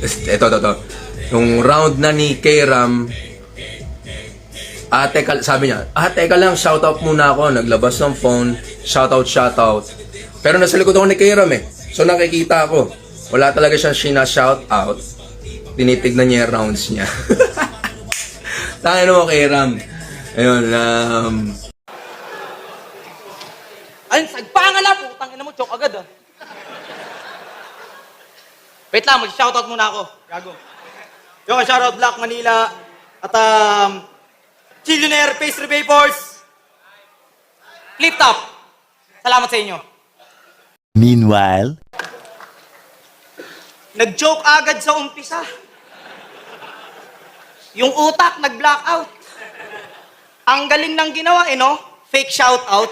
Ito. Yung round na ni K-Ram, sabi niya, teka lang, shoutout muna ako. Naglabas ng phone, shoutout. Pero nasa likod ako ni K-Ram eh. So nakikita ako, wala talaga siyang shoutout. Tinitignan niya yung rounds niya. Tangin mo, K-Ram. Ayun, Ayun, sagpangala, putang ina mo, joke agad ah. Wait lang, mag-shoutout muna ako. Gago. Yung shoutout Black Manila at Chillionaire Pastry Vapors. Flip Top. Salamat sa inyo. Meanwhile, Nag-joke agad sa umpisa. Yung utak nag-blackout. Ang galing ng ginawa, no? Fake shoutout.